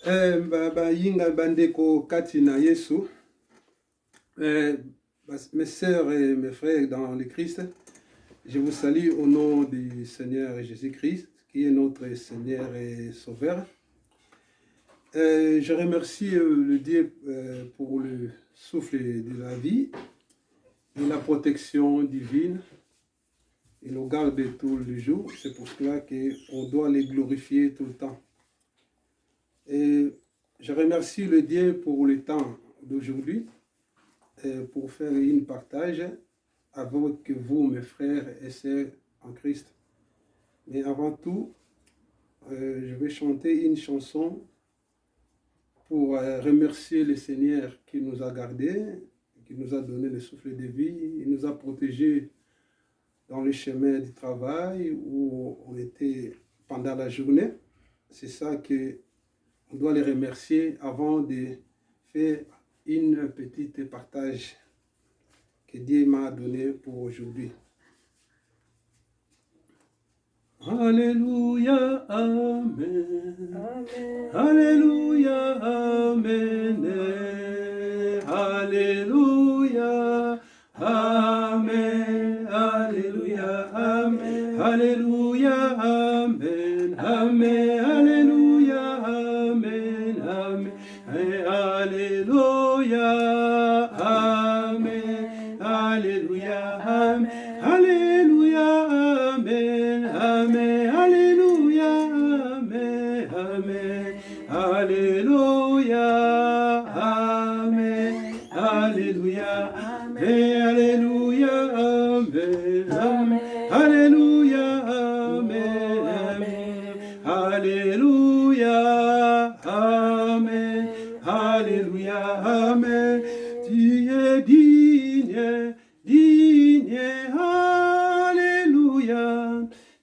Yinga bandeko kati na Yesu, mes sœurs et mes frères dans le Christ, je vous salue au nom du Seigneur Jésus-Christ, qui est notre Seigneur et Sauveur. Je remercie le Dieu pour le souffle de la vie et la protection divine. Il nous garde tous les jours. C'est pour cela qu'on doit les glorifier tout le temps. Et je remercie le Dieu pour le temps d'aujourd'hui, pour faire un partage avec vous, mes frères et sœurs en Christ. Mais avant tout, je vais chanter une chanson pour remercier le Seigneur qui nous a gardés, qui nous a donné le souffle de vie, il nous a protégés dans le chemin du travail où on était pendant la journée. C'est ça qu'on doit les remercier avant de faire une petite partage que Dieu m'a donné pour aujourd'hui. Alléluia, Amen. Amen. Alléluia, Amen. Alléluia, Amen. Alléluia, Amen. Alléluia, Amen. Amen. Alléluia, Amen. Amen. Alléluia, Amen. Alléluia, Amen. Alléluia, Amen. Amen. Alléluia, Amen. Amen. Alléluia, Amen. Alléluia, Amen. Alléluia, Amen. Amen. Alléluia, Amen. Alléluia, Amen. Alléluia, Amen. Tu es digne, digne, Alléluia.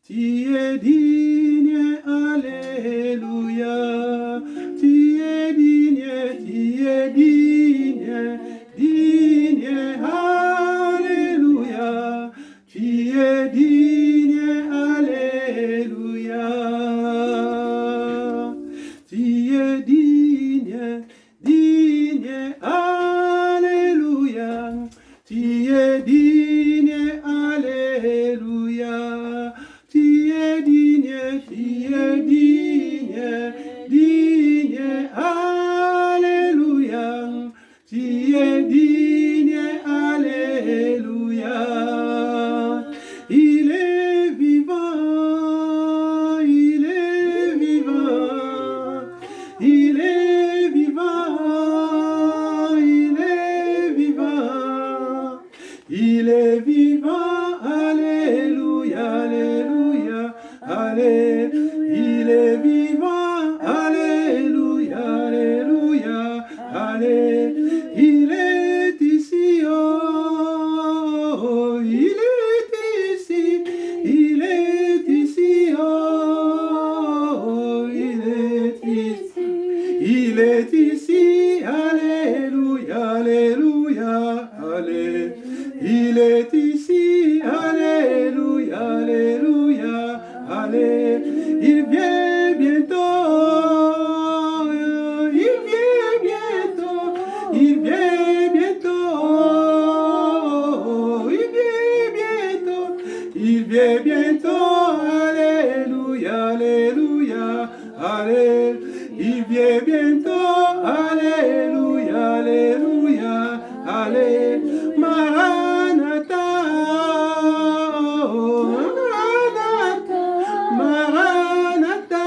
Tu es digne, Alléluia. Tu es digne, digne, Alléluia. Tu es digne, Alléluia. Tu es digne, Alléluia. Tu es digne, Alléluia. Tu es digne, digne, Alléluia. Tu es digne, Alléluia. Il est vivant, il est vivant, il est vivant, il est vivant, il est vivant, Alléluia, Alléluia, Alléluia, il est vivant, Alléluia, Alléluia, Alléluia, il est ici, oh, il est ici, il est ici, oh, il est ici, il est ici, Alléluia, Alléluia, Alléluia, il est ici, Alléluia, Alléluia, Alléluia, il vient bientôt, il vient bientôt, il vient bientôt, il vient bientôt, il vient bientôt, Alléluia, Alléluia, Alléluia, il vient bientôt, Alléluia, Alléluia, Alléluia, Maranatha, oh, Maranatha, Maranatha,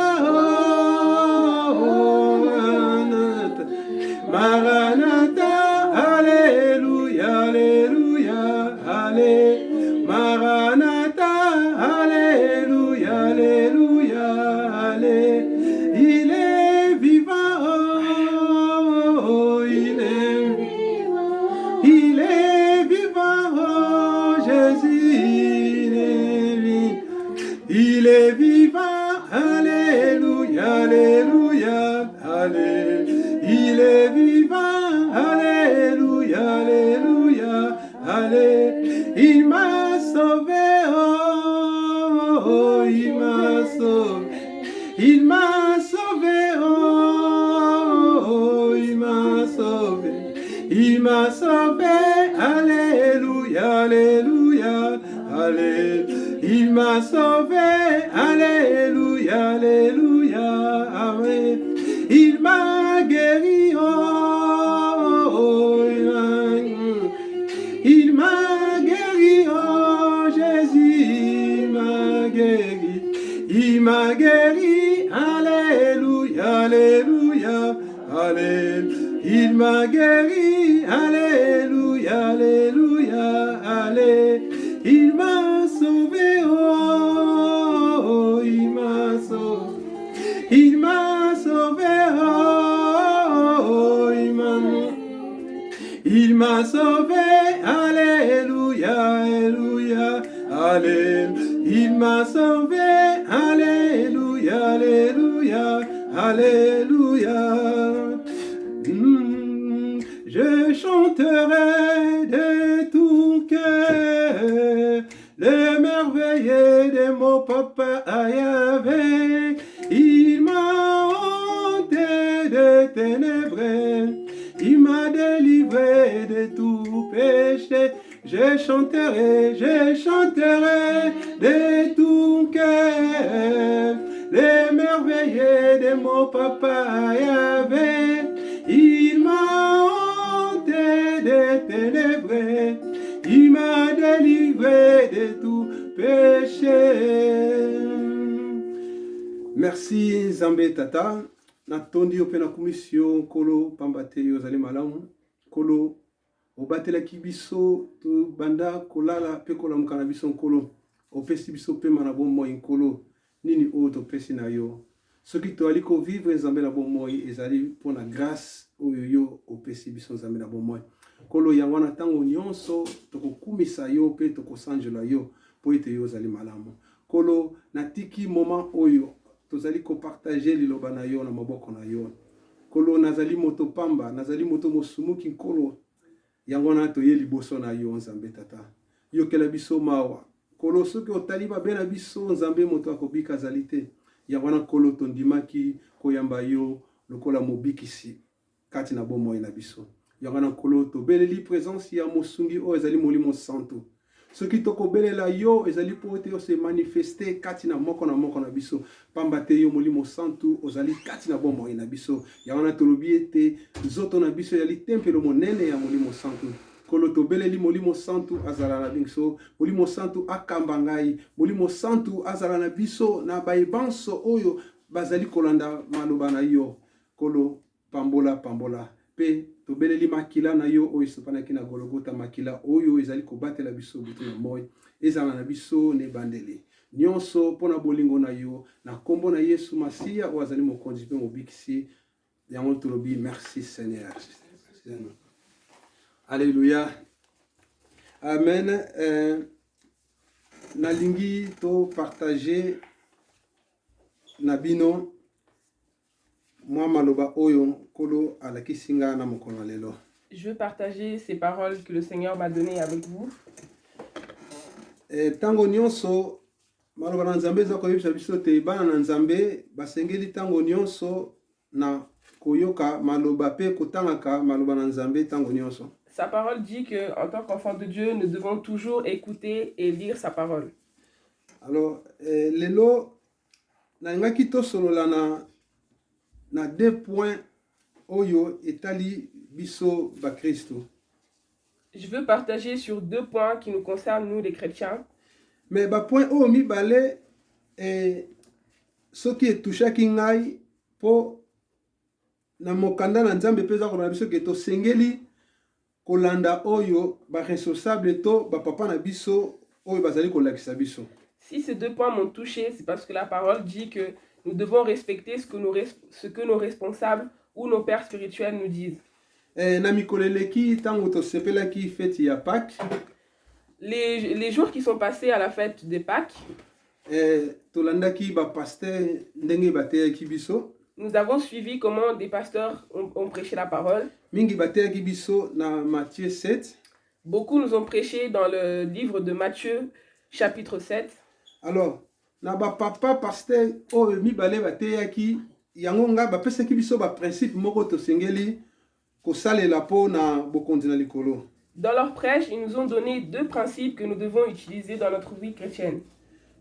oh, Maranatha, Maranatha, Alléluia, Alléluia, Alléluia, Maranatha, Alléluia, Alléluia, Alléluia, il est vivant, Il m'a sauvé, alléluia, alléluia, amen. Il m'a guéri, oh, il m'a guéri, oh Jésus, il m'a guéri, alléluia, alléluia, alléluia. Il m'a guéri, alléluia, alléluia, alléluia. Il m'a sauvé, oh, il m'a sauvé. Il m'a sauvé, oh, il m'a sauvé, alléluia, alléluia, alléluia. Il m'a sauvé, alléluia, alléluia, alléluia. Je chanterai de tout cœur les merveilles de mon papa Yahvé. Il m'a ôté des ténèbres, il m'a délivré de tout péché. Je chanterai de tout cœur les merveilles de mon papa Yahvé. Il m'a ôté des ténèbres, il m'a délivré de tout péché. Merci Nzambe Tata. Natondi ope na commission kolo pambate yo zali malamu. Kolo obatelaki biso to banda kolala pe kolamuka na biso nkolo. Opesi biso pe mana bomoi nkolo. Nini o topesi na yo. Soki toali ko vivre Nzambe na bomoi ezali pona grâce oyo yo opesi biso Nzambe na bomoi. Kolo yango na tango nyonso tokokumisa yo pe tokosanjola yo po ete yo zali malamu. Kolo natiki moment oyo tozali ko partager liloba na yo na maboko na yo. Kolo nazali moto pamba, nazali moto mosumuki nkolo. Yango na toye liboso na yo Nzambe Tata. Yo kela biso mawa. Kolo soki otali babe na biso Nzambe moto akobika azali te. Yango na kolo tondimaki koyamba yo lokola mobikisi kati na bomoi na biso. Yango na kolo tobeleli présence ya mosungi o ezali molimo santo. Soki tokobelela yo ezali po ete yo se manifester kati na moko na biso. Pamba te yo molimo santo ozali kati na bomoi na biso. Yango na tolobi ete nzoto na biso yali tempelo monene ya molimo santo. Kolo tobeleli molimo santo azala na biso, molimo santo akamba ngai, molimo santo azala na biso na baebanso oyo bazali kolanda maloba na yo. Kolo pambola pe tobeleli makila na yo oyo esopanaki na Golgotha, makila oyo ezali kobatela biso butu na moi ezala na biso ne bandeli nyonso pona bolingo na yo na kombo na Yesu Masiya oyo azali mokonzi pe mobikisi. Yango tolobi merci Seigneur. Alléluia. Amen. Nalingi to partager nabino moi maloba oyo kolo alakisinga na mokolo lelo. Je veux partager ces paroles que le Seigneur m'a données avec vous. Tango nyonso maloba na Nzambe za koyebisa biso te bana na Nzambe basengeli tango nyonso na koyoka maloba pe kotangaka maloba na Nzambe tango nyonso. Sa parole dit que en tant qu'enfant de Dieu, nous devons toujours écouter et lire sa parole. Alors lelo na ngaki to solola na 2 points oyo etali biso ba Kristo. Je veux partager sur 2 points qui nous concernent nous les chrétiens. Mais ba point oyo mibale soki etushaki ngai po na mokanda na Nzambe peza ko na biso ke to sengeli kolanda oyo ba responsable to ba papa na biso oyo bazali kolakisa biso. Si ces 2 points m'ont touché, c'est parce que la parole dit que nous devons respecter ce que nos responsables ou nos pères spirituels nous disent. Na mikoleleki tango to sepelaki fête ya Pâques. Les jours qui sont passés à la fête de Pâques, tolandaki ba pasteur ndenge bateyaki biso. Nous avons suivi comment des pasteurs ont prêché la parole. Mingi bateyaki biso na Matthieu 7. Beaucoup nous ont prêché dans le livre de Matthieu, chapitre 7. Alors, na ba papa pasteur o mibale bateyaki yango nga bapesaki biso ba principe moko to sengeli ko salela po na bokonzi na likolo. Dans leur prêche, ils nous ont donné 2 principes que nous devons utiliser dans notre vie chrétienne.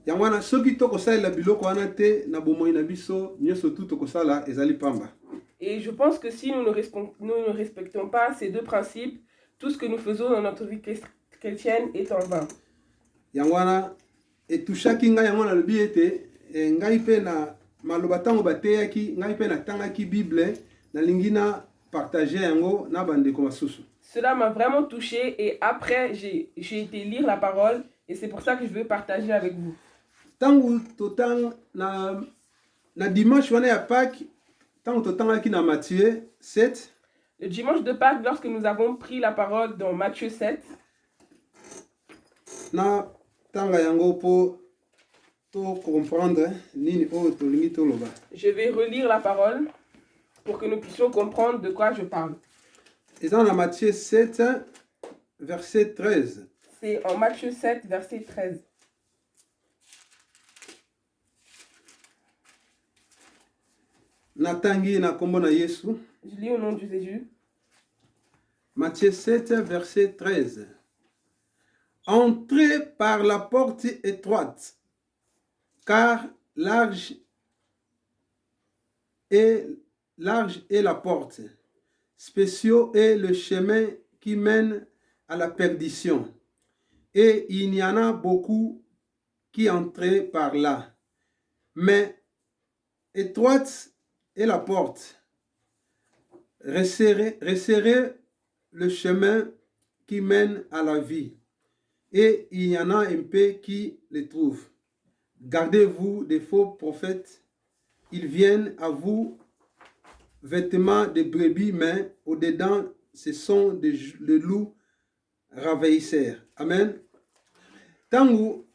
yango wana soki tokosalela biloko wana te na bomoi na biso nyonso tu tokosala ezali pamba. Et je pense que si nous ne respectons pas ces deux principes, tout ce que nous faisons dans notre vie chrétienne est en vain. Yango wana etushaki ngai yango nalobi ete ngai pe na maloba ntango bateyaki ngai pe natangaki Bible nalingi na partager yango na bandeko basusu. Cela m'a vraiment touché et après j'ai été lire la parole et c'est pour ça que je veux partager avec vous. Tangu totang na dimanche wana ya Pâques, tangu totangaki na Matthieu 7. Le dimanche de Pâques, lorsque nous avons pris la parole dans Matthieu 7, na tanga yango po to comprendre nini o to lingi to loba. Je vais relire la parole pour que nous puissions comprendre de quoi je parle. Et dans Matthieu 7 verset 13. C'est en Matthieu 7 verset 13. Natangi na kombo na Yesu. Je lis au nom de Jésus. Matthieu 7 verset 13. Entrez par la porte étroite, car large est la porte, spacieux est le chemin qui mène à la perdition, et il y en a beaucoup qui entrent par là. Mais étroite est la porte, resserrez le chemin qui mène à la vie, et il y en a un peu qui les trouvent. Gardez-vous des faux prophètes. Ils viennent à vous vêtements de brebis, mais au-dedans, ce sont des loups ravisseurs. Amen. Tangu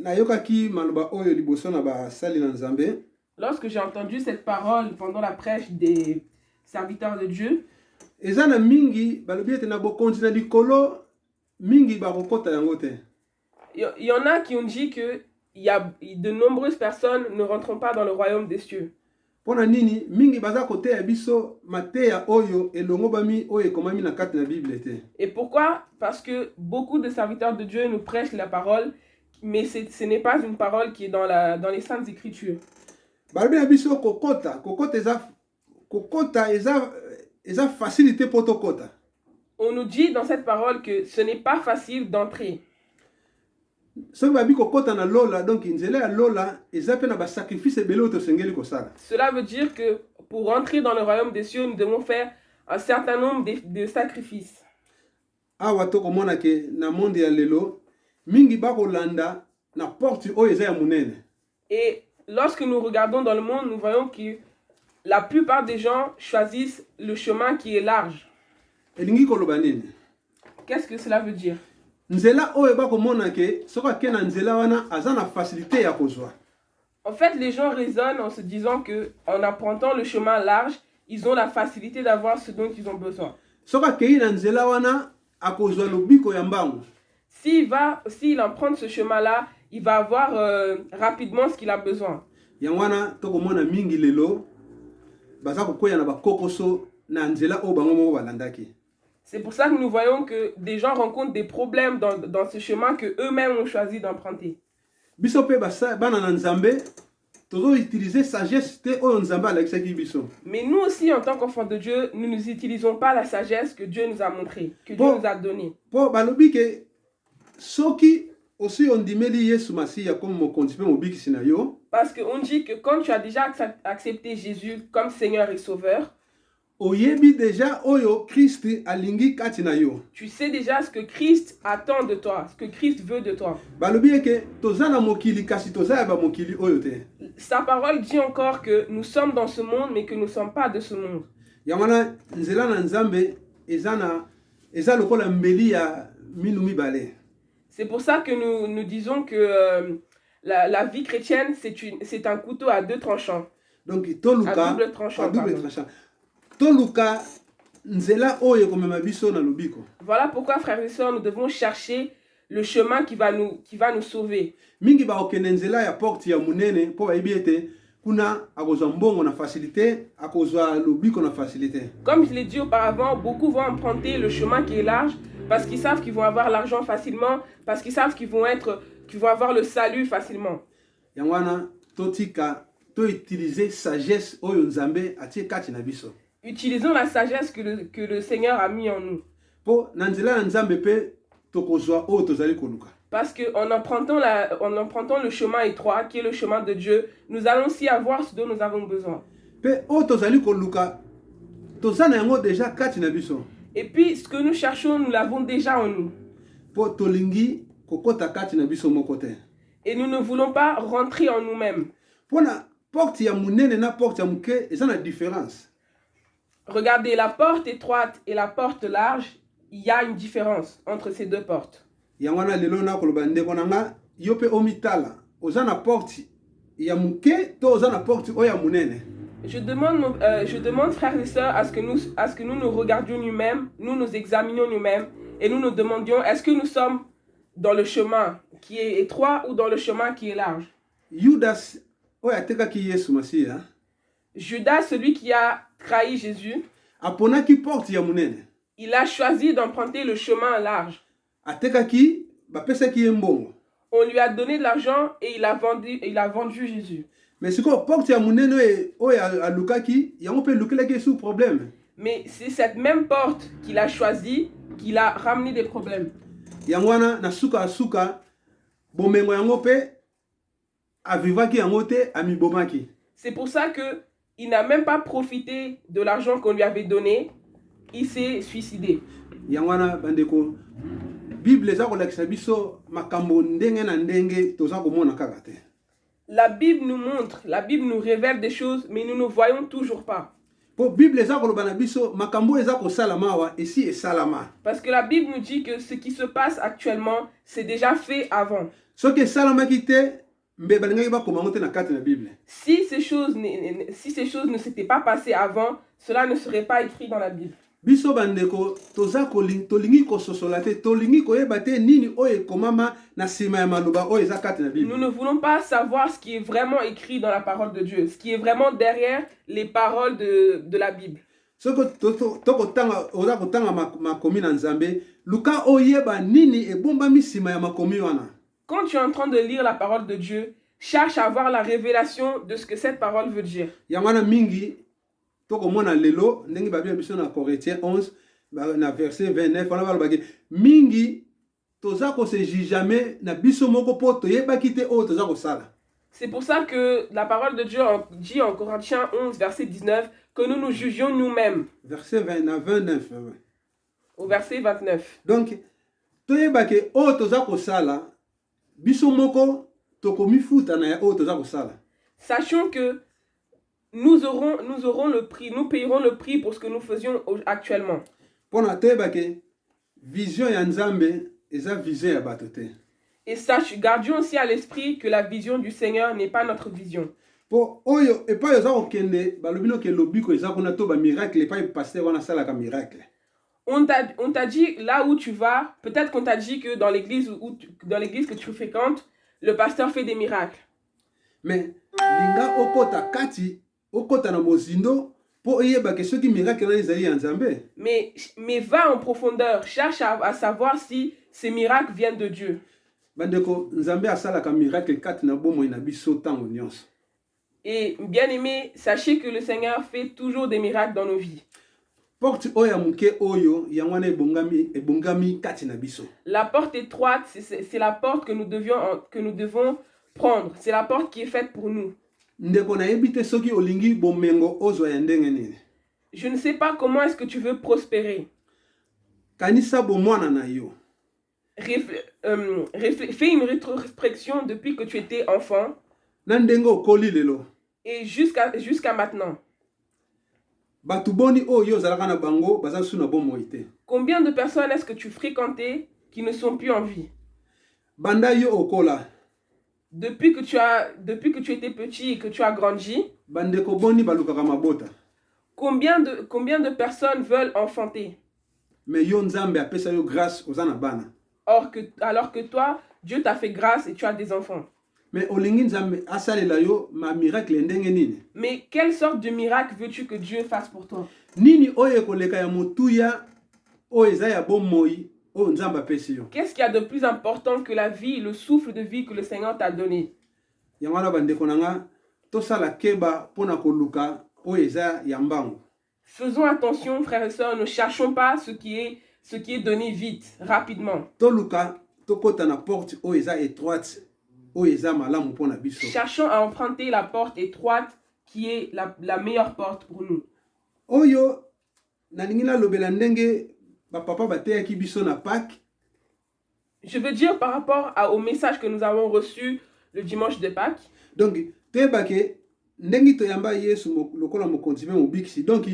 nayokaki maloba oyo liboso na basali na Nzambe. Lorsque j'ai entendu cette parole pendant la prêche des serviteurs de Dieu, ezana mingi balobi ete na bokonzi na likolo mingi bakokota yango te. Il y en a qui ont dit que il y a de nombreuses personnes ne rentreront pas dans le royaume des cieux. Pona nini mingi baza kote ya biso mateya oyo elongo bami oyo ekomami na kati na Bible te. Et pourquoi? Parce que beaucoup de serviteurs de Dieu nous prêchent la parole, mais ce n'est pas une parole qui est dans les Saintes Écritures. Balobi na biso kokota eza facilité pour tokota. On nous dit dans cette parole que ce n'est pas facile d'entrer. Cela veut dire que pour entrer dans le royaume des cieux, nous devons faire un certain nombre de sacrifices. Et lorsque nous regardons dans le monde, nous voyons que la plupart des gens choisissent le chemin qui est large. Qu'est-ce que cela veut dire? En fait, les gens raisonnent en se disant que en empruntant le chemin large, ils ont la facilité d'avoir ce dont ils ont besoin. S'il emprunte ce chemin-là, il va avoir rapidement ce qu'il a besoin. C'est pour ça que nous voyons que des gens rencontrent des problèmes dans ce chemin que eux-mêmes ont choisi d'emprunter. Mais nous aussi, en tant qu'enfants de Dieu, nous n'utilisons pas la sagesse que Dieu nous a montrée, que Dieu nous a donnée. Parce qu'on dit que quand tu as déjà accepté Jésus comme Seigneur et Sauveur, tu sais déjà ce que Christ attend de toi, ce que Christ veut de toi. Sa parole dit encore que nous sommes dans ce monde, mais que nous ne sommes pas de ce monde. C'est pour ça que nous disons que la vie chrétienne, c'est un couteau à deux tranchants. Donc, à double tranchant. Voilà pourquoi, frères et sœurs, nous devons chercher le chemin qui va nous sauver. Comme je l'ai dit auparavant, beaucoup vont emprunter le chemin qui est large parce qu'ils savent qu'ils vont avoir l'argent facilement, parce qu'ils savent qu'ils vont être avoir le salut facilement. Yango wana totika to utiliser sagesse oyo Nzambe atie kati na biso. Utilisons la sagesse que le Seigneur a mis en nous. Po na nzela ya Nzambe pe tokozwa oyo tozali koluka. Parce qu'en empruntant le chemin étroit, qui est le chemin de Dieu, nous allons aussi avoir ce dont nous avons besoin. Pe oyo tozali koluka tozana yango déjà kati na biso. Et puis, ce que nous cherchons, nous l'avons déjà en nous. Po tolingi kokota kati na biso moko te. Et nous ne voulons pas rentrer en nous-mêmes. Pona porte ya munene na porte ya muke eza na différence. Regardez, la porte étroite et la porte large, il y a une différence entre ces deux portes. Yango wana lelo na koloba ndeko nanga yo pe omitala oza na porte ya muke to oza na porte oyo ya munene. Je demande, frères et sœurs, à ce que nous regardions nous-mêmes, nous nous examinions nous-mêmes et nous nous demandions, est-ce que nous sommes dans le chemin qui est étroit ou dans le chemin qui est large? Judas oyo atekaki Yesu Masiya. Judas, celui qui a trahi Jésus, aponaki porte ya munene. Il a choisi d'emprunter le chemin large. Atekaki bapesaki ye mbongo. On lui a donné de l'argent et il a vendu Jésus. Mais siko porte ya munene oyo alukaki yango pe lukelaki sous problème. Mais c'est cette même porte qu'il a choisie qui l'a ramené des problèmes. Yango wana na suka bomengo yango pe avivaki yango te amibomaki. C'est pour ça que il n'a même pas profité de l'argent qu'on lui avait donné. Il s'est suicidé. Yango wana bandeko Bible eza kolakisa biso makambo ndenge na ndenge toza komona kaka te. La Bible nous montre, la Bible nous révèle des choses, mais nous ne voyons toujours pas. Po Bible eza koloba na biso makambo eza kosala mawa esi esalama. Parce que la Bible nous dit que ce qui se passe actuellement, c'est déjà fait avant. Soki esalamaki te mbe balingaki bakoma ngo te na kati na Bible. Si ces choses ne s'étaient pas passées avant, cela ne serait pas écrit dans la Bible. Biso bandeko toza tolingi kososola te tolingi koyeba te nini oyo ekomama na sima ya maloba oyo eza kati na Bible. Nous ne voulons pas savoir ce qui est vraiment écrit dans la parole de Dieu, ce qui est vraiment derrière les paroles de la Bible. Soko tokotanga oza kotanga makomi na Nzambe luka oyeba nini ebombami sima ya makomi wana. Quand tu es en train de lire la parole de Dieu, cherche à avoir la révélation de ce que cette parole veut dire. Yangwana mingi tokomona lelo ndenge babia biso na Corinthiens 11 na verset 29 wana balobaki mingi toza ko se jamais na biso moko po toyebaki te o toza kosala. C'est pour ça que la parole de Dieu dit en Corinthiens 11 verset 19 que nous nous jugions nous-mêmes. Verset 29. Au verset 29. Donc toyebaki o toza kosala biso moko tokomifuta na o toza kosala. Sachons que nous aurons le prix, nous payerons le prix pour ce que nous faisions actuellement. Pona toyebaki vision ya Nzambe eza vision ya bato te. Et gardions aussi à l'esprit que la vision du Seigneur n'est pas notre vision. Po oyo epa yoza okende balobino ke lobiko eza kuna to ba miracle epa pasteur wana sala ka miracle. On t'a dit là où tu vas, peut-être qu'on t'a dit que dans l'église que tu fréquentes, le pasteur fait des miracles. Mais linga okota kati okota na mozindo po yeba ke soki miracle na ezali ya Nzambe. Mais va en profondeur, cherche à savoir si ces miracles viennent de Dieu. Bandeko Nzambe asala ka miracle kati na bomo na biso tango nyonso. Et bien aimé, sachez que le Seigneur fait toujours des miracles dans nos vies. Porte oya muke oyo yangwana ebongami kati na biso. La porte étroite, c'est la porte que nous devons prendre. C'est la porte qui est faite pour nous. Ndeko na yebite soki olingi bomengo ozwa ya ndenge nini. Je ne sais pas comment est-ce que tu veux prospérer. Kanisa bomwana na yo. Fais une rétrospection depuis que tu étais enfant. Na ndenge okoli lelo. Et jusqu'à maintenant. Batuboni oyo zalaka na bango baza suna bomoi te. Combien de personnes est-ce que tu fréquentais qui ne sont plus en vie? Banda yo okola. Depuis que tu étais petit et que tu as grandi, bandeko boni balukaka mabota. Combien de personnes veulent enfanter? Mais yo Nzambe apesa yo grâce ozana bana. Alors que toi, Dieu t'a fait grâce et tu as des enfants. Mais olingi Nzambe asalela yo ma miracle ndenge nini? Mais quelle sorte de miracle veux-tu que Dieu fasse pour toi? Nini oye koleka ya motuya oyo eza ya bomoi oyo nzambe apesi yo. Qu'est-ce qu'il y a de plus important que la vie, le souffle de vie que le Seigneur t'a donné? Yango wana bandeko na nga tosala keba mpona koluka oyo eza ya mbangu. Faisons attention, frères et sœurs, ne cherchons pas ce qui est donné vite, rapidement. Toluka tokota na porte oyo eza étroite oyo eza malamu mpona biso. Cherchons à emprunter la porte étroite qui est la meilleure porte pour nous. Oyo nalingi nalobela ndenge bapapa bateyaki biso na Pâques. Je veux dire par rapport au message que nous avons reçu le dimanche de Pâques. Donc toyebake ndenge toyamba Yesu lokola mokonzi mpe mobikisi. Donc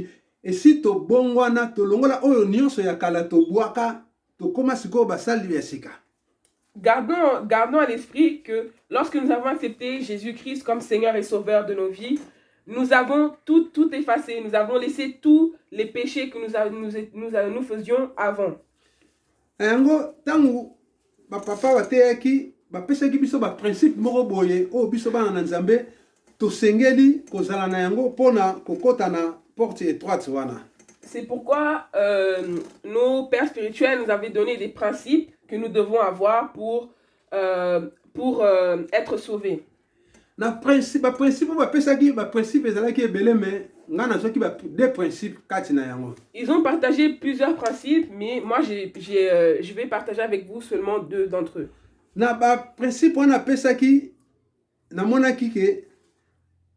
esi tobongwana tolongola oyo nyonso ya kala tobwaka tokoma sikoyo basali ya sika. Gardons à l'esprit que lorsque nous avons accepté Jésus-Christ comme Seigneur et Sauveur de nos vies, nous avons tout effacé. Nous avons laissé tous les péchés que nous faisions avant. Yango tangu bapapa bateyaki bapesaki biso baprincipe moko boye oyo biso bana na Nzambe tosengeli kozala na yango mpona kokota na porte étroite wana. C'est pourquoi nos pères spirituels nous avaient donné des principes que nous devons avoir pour être sauvés. Na principe ezalaki ebele mais nga nazoki deux principes kati na yango. Ils ont partagé plusieurs principes, mais moi je vais partager avec vous seulement 2 d'entre eux. Na ba principe wana pesaki na monaki ke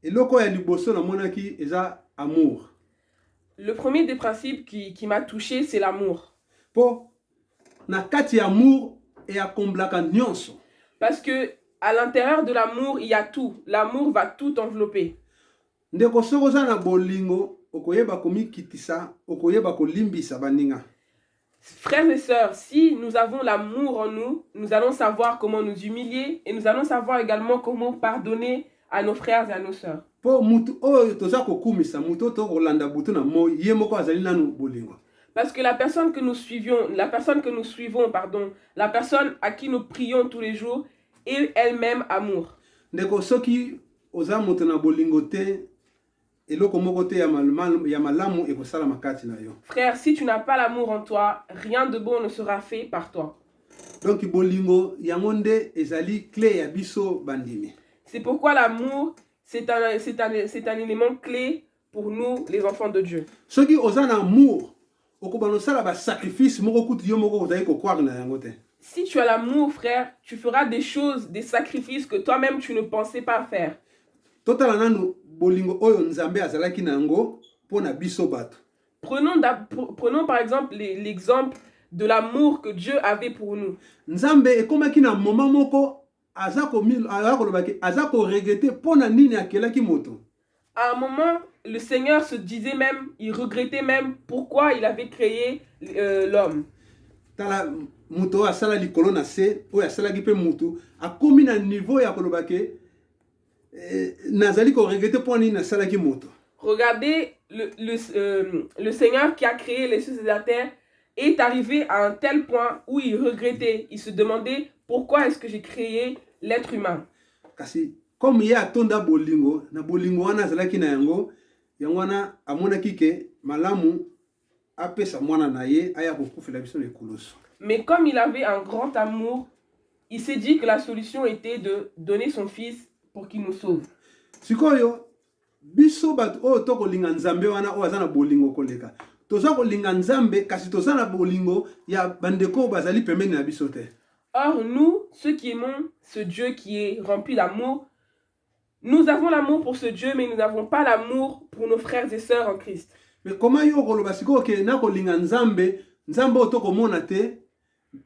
eloko ya liboso na monaki eza amour. Le premier des principes qui m'a touché, c'est l'amour. Po na kati ya amour et akomblaka nyonso. Parce que à l'intérieur de l'amour, il y a tout. L'amour va tout envelopper. Ndeko soko za na bolingo okoyeba komikitisa okoyeba kolimbisa baninga. Frères et sœurs, si nous avons l'amour en nous, nous allons savoir comment nous humilier et nous allons savoir également comment pardonner à nos frères et à nos sœurs. Po mutu oyo toza kokumisa mutu to kolanda butu na mo ye moko azali nanu bolingo. Parce que la personne que nous suivons, la personne à qui nous prions tous les jours est elle-même amour. Ndeko soki oza moto na bolingo te eloko moko te ya malamu ekosala makati na yo. Frère, si tu n'as pas l'amour en toi, rien de bon ne sera fait par toi. Donc bolingo yango nde ezali clé ya biso bandimi. C'est pourquoi l'amour c'est un élément clé pour nous les enfants de Dieu. Soki oza na amour okobanosala ba sacrifice moko kuti yo moko ozali kokwanga na yango te. Si tu as l'amour, frère, tu feras des choses, des sacrifices que toi-même tu ne pensais pas faire. Totala nanu bolingo oyo Nzambe azalaki na yango pona biso bato. Prenons par exemple l'exemple de l'amour que Dieu avait pour nous. Nzambe ekomaki na moment moko azako regretter pona nini akelaki moto. À un moment, le Seigneur se disait même, il regrettait même pourquoi il avait créé l'homme. Tala muto asala likolo na se oyo asalaki pe mutu akomi na niveau ya kolobake nazali ko regretter pona nini asalaki moto. Regardez, le Seigneur qui a créé les cieux et la terre est arrivé à un tel point où il regrettait, il se demandait pourquoi est-ce que j'ai créé l'être humain. Kasi comme ya tonda bolingo na bolingo wana azalaki na yango wana amonaki ke malamu apesa mwana na ye aya kokufela biso lekulusu. Mais comme il avait un grand amour, il s'est dit que la solution était de donner son fils pour qu'il nous sauve. Sikoyo biso bat o to kolinga Nzambe wana o azana bolingo koleka. Toza kolinga Nzambe kasi toza na bolingo ya bandeko bazali pembeni na biso te. Or nous, ceux qui aimons ce Dieu qui est rempli d'amour, nous avons l'amour pour ce Dieu, mais nous n'avons pas l'amour pour nos frères et sœurs en Christ. Mais comment yo koloba sikoyo ke na kolinga Nzambe o to komona te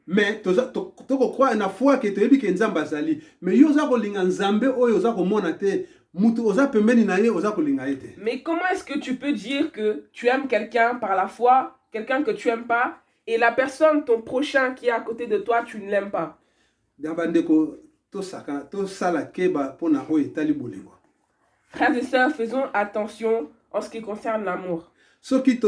mais to croire na foi que toyebi ke Nzambe azali mais yo za kolinga Nzambe oyo za komona te mutu oza pembeni na ye oza kolinga ete. Mais comment est-ce que tu peux dire que tu aimes quelqu'un par la foi, quelqu'un que tu aimes pas, et la personne, ton prochain qui est à côté de toi, tu ne l'aimes pas? Frères et sœurs, faisons attention en ce qui concerne l'amour. Si nous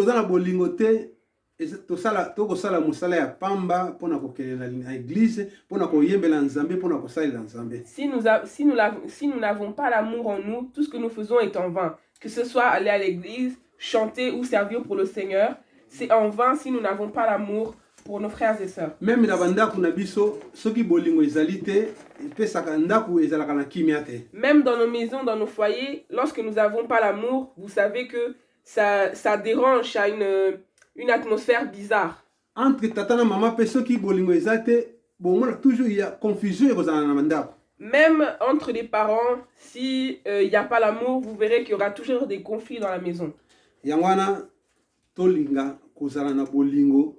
n'avons pas l'amour en nous, tout ce que nous faisons est en vain. Que ce soit aller à l'église, chanter ou servir pour le Seigneur, c'est en vain si nous n'avons pas l'amour pour nos frères et sœurs. Même na bandako na biso soki bolingo ezali te epesaka ndako ezalaka na kimia te. Même dans nos maisons, dans nos foyers, lorsque nous n'avons pas l'amour, vous savez que ça dérange à une atmosphère bizarre. Entre tata na mama pe soki bolingo ezali te bomona toujours il y a confusion ekozala na bandako. Même entre les parents, si il n'y a pas l'amour, vous verrez qu'il y aura toujours des conflits dans la maison. Yango wana tolinga kozala na bolingo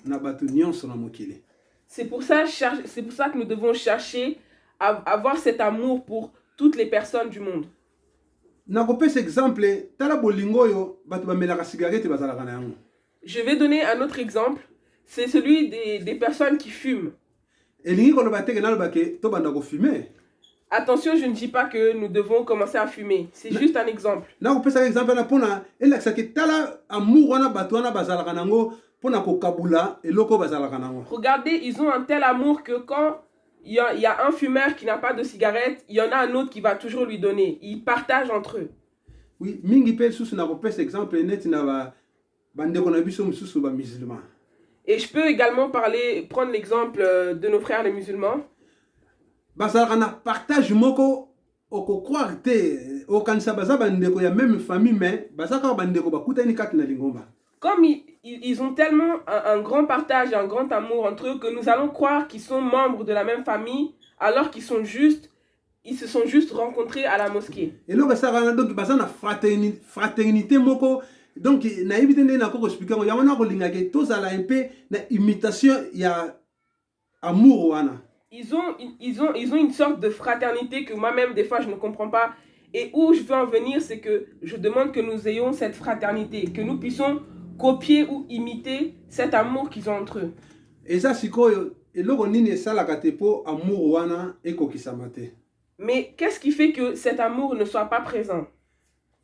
na bato nyonso na mokili. C'est pour ça que nous devons chercher à avoir cet amour pour toutes les personnes du monde. Nakopesa exemple tala bolingo yo bato bamelaka cigarette bazalaka na yango. Je vais donner un autre exemple, c'est celui des personnes qui fument. Elingi koloba te na lobake to banda ko fumer. Attention, je ne dis pas que nous devons commencer à fumer. C'est juste un exemple. Nakopesa exemple na pona elakisa ke tala amour wana bato wana bazalaka nango pona ko kabula eloko bazalaka nango. Regardez, ils ont un tel amour que quand il y a un fumeur qui n'a pas de cigarette, il y en a un autre qui va toujours lui donner. Ils partagent entre eux. Oui, mingi pe susu nakopesa exemple net na ba bandeko na biso mususu ba musulman. Et je peux également prendre l'exemple de nos frères les musulmans. Bazalaka na partage moko oko croire te okanisa baza bandeko ya même famille mais bazaka bandeko bakutani kati na lingomba. Comme ils ont tellement un grand partage, un grand amour entre eux que nous allons croire qu'ils sont membres de la même famille alors qu'ils se sont juste rencontrés à la mosquée. Et là, donc baza na fraternité moko. Donc na éviter na ko expliquer ya wana ko linga ke tozala un peu na imitation ya amour wana. Ils ont une sorte de fraternité que moi-même des fois je ne comprends pas, et où je veux en venir, c'est que je demande que nous ayons cette fraternité, que nous puissions copier ou imiter cet amour qu'ils ont entre eux. Et ça sikoyo eloko nini esalaka te po amour wana ekokisama te. Mais qu'est-ce qui fait que cet amour ne soit pas présent?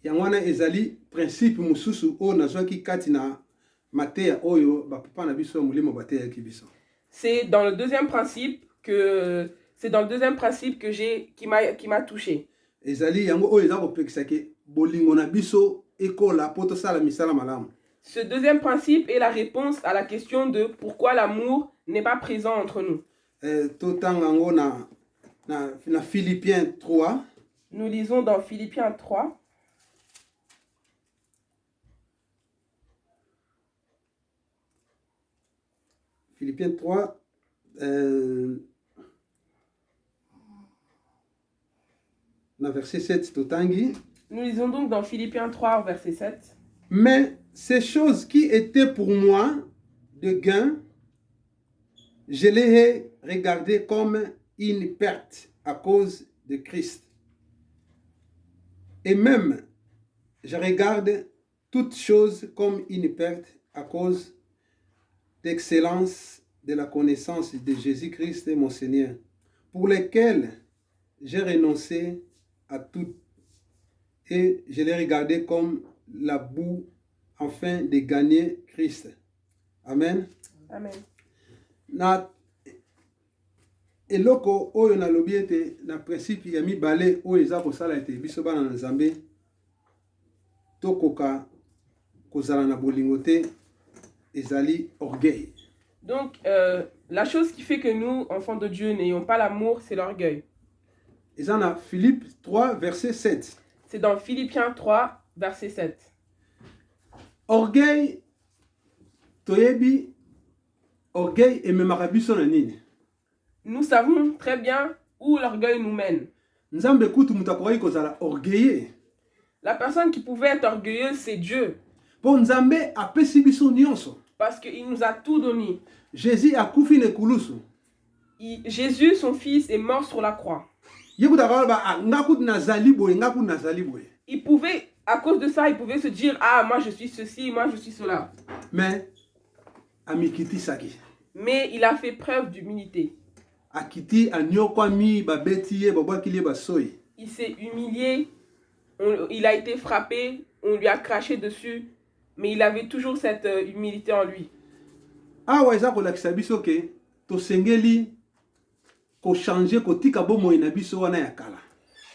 Yangwana ezali principe mususu o nazwaki kati na mateya oyo ba papa na biso mulimo bateya ki biso. C'est dans le deuxième principe que qui m'a touché. Ezali yango oyo ezako pekisa ke bolingo na biso ekola poto sala misala malamu. Ce deuxième principe est la réponse à la question de pourquoi l'amour n'est pas présent entre nous. Totangango na Philippiens 3. Nous lisons dans Philippiens 3. Philippiens 3, verset 7, totangi. Nous lisons donc dans Philippiens 3, verset 7. Mais ces choses qui étaient pour moi de gain, je les ai regardées comme une perte à cause de Christ. Et même, je regarde toutes choses comme une perte à cause d'excellence de la connaissance de Jésus-Christ mon Seigneur, pour lesquels j'ai renoncé à tout et je l'ai regardé comme la boue afin de gagner Christ. Amen. Amen. Na eloko oyo na lobi ete na principe ya mibale oyo eza kosala ete biso bana na Nzambe tokoka kozala na bolingo te ezali orgueil. Donc la chose qui fait que nous, enfants de Dieu, n'ayons pas l'amour, c'est l'orgueil. Et ça dans Philippe 3, verset 7. C'est dans Philippiens 3, verset 7. Orgueil, toyebi, orgueil et memaka biso na nini. Nous savons très bien où l'orgueil nous mène. Nzambe kutu mutakoyi kozala orgueilleux. La personne qui pouvait être orgueilleuse, c'est Dieu. Pour Nzambe apesi biso nyonso. Parce qu'il nous a tout donné. Jésus a kufi ne kulusu. Jésus, son fils, est mort sur la croix. Il pouvait, à cause de ça, il pouvait se dire, ah, moi je suis ceci, moi je suis cela. Mais il a fait preuve d'humilité. Il s'est humilié, il a été frappé, on lui a craché dessus, mais il avait toujours cette humilité en lui.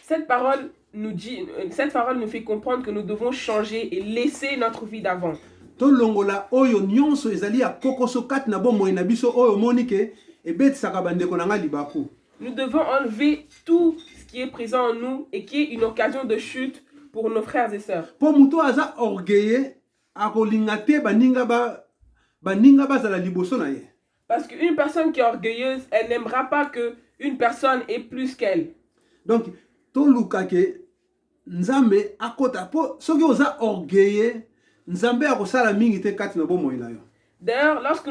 Cette parole nous fait comprendre que nous devons changer et laisser notre vie d'avant. tolongola oyo nyonso ezali ya kokoso kati na bomoi na biso oyo monike ebetisaka bandeko na nga libaku. Nous devons enlever tout ce qui est présent en nous et qui est une occasion de chute pour nos frères et sœurs. Po muto aza orgueilleux akolinga te baninga bazala liboso na ye. Parce qu'une personne qui est orgueilleuse, elle n'aimera pas qu'une personne ait plus qu'elle. Donc toluka ke nzambe akota po soki oza orgueilleux nzambe akosala mingi te kati na bomoi na yo. D'ailleurs, lorsque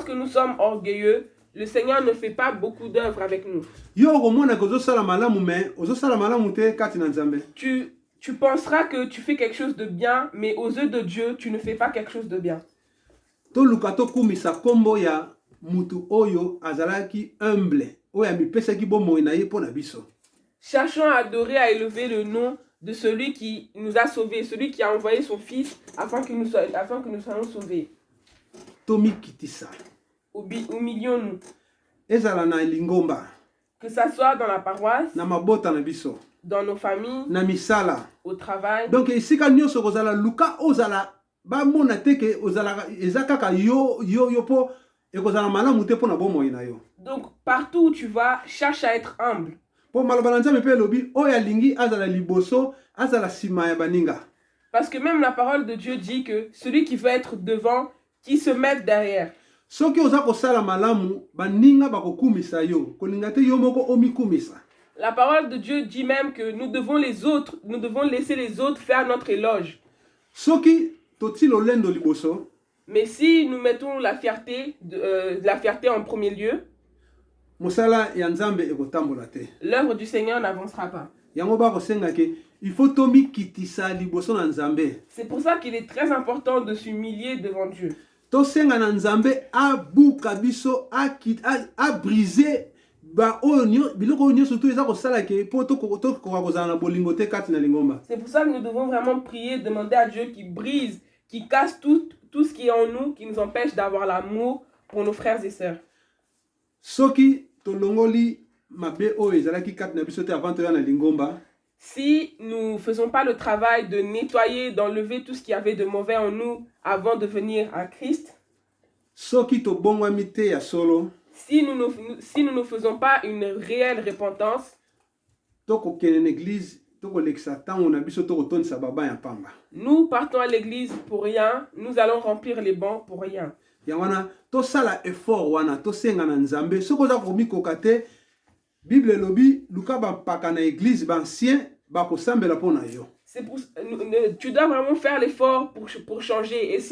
nous sommes orgueilleux, le Seigneur ne fait pas beaucoup d'œuvres avec nous. Yo komona ko ozosala malamu me ozosala malamu te kati na nzambe. Tu penseras que tu fais quelque chose de bien, mais aux yeux de Dieu, tu ne fais pas quelque chose de bien. Toluka tokumisa kombo ya mutu oyo azalaki humble oyo amipesaki bomoi na ye pona biso. Cherchons à adorer, à élever le nom de celui qui nous a sauvés, celui qui a envoyé son Fils afin que nous soyons sauvés. Tomi kitisa. Humilions-nous. Ezala na lingomba. Que ça soit dans la paroisse, na mabota na biso. Dans nos familles, na misala, au travail. Donc esika nyonso kozala luka ozala ba mona teke ozala ezakaka yo po ekozala malamu te pona bomoi na yo. Donc partout où tu vas, cherche à être humble. Po maloba na Nzambe pe lobi oya lingi azala liboso azala sima ya baninga. Parce que même la parole de Dieu dit que celui qui veut être devant, qui se mette derrière. Soki oza kosala malamu baninga bakokumisa yo kolinga te yo moko omikumisa. La parole de Dieu dit même que nous devons laisser les autres faire notre éloge. Soki toti lolendo liboso. Mais si nous mettons la fierté en premier lieu, mosala ya Nzambe ekotambola te. L'œuvre du Seigneur n'avancera pas. Yango ba kosenga ke il faut tomi kitisa liboso na Nzambe. C'est pour ça qu'il est très important de s'humilier devant Dieu. Tosenga na Nzambe abuka biso a briser ba oyo biloko oyo surtout eza kosala ke po to kozala na bolingo te kati na lingomba. C'est pour ça que nous devons vraiment prier, demander à Dieu qui brise, qui casse tout ce qui est en nous, qui nous empêche d'avoir l'amour pour nos frères et sœurs. Soki tolongoli mabe oyo ezalaki kati na biso te avant toya na lingomba. Si nous ne faisons pas le travail de nettoyer, d'enlever tout ce qu'il y avait de mauvais en nous avant de venir à Christ, soki tobongwami te ya solo, si nous ne faisons pas une réelle repentance, nous partons à l'église pour rien, nous allons remplir les bancs pour rien. Bible lobi luka bampaka na église bancien bakosambela pona yo. Tu dois vraiment faire l'effort pour changer. Et si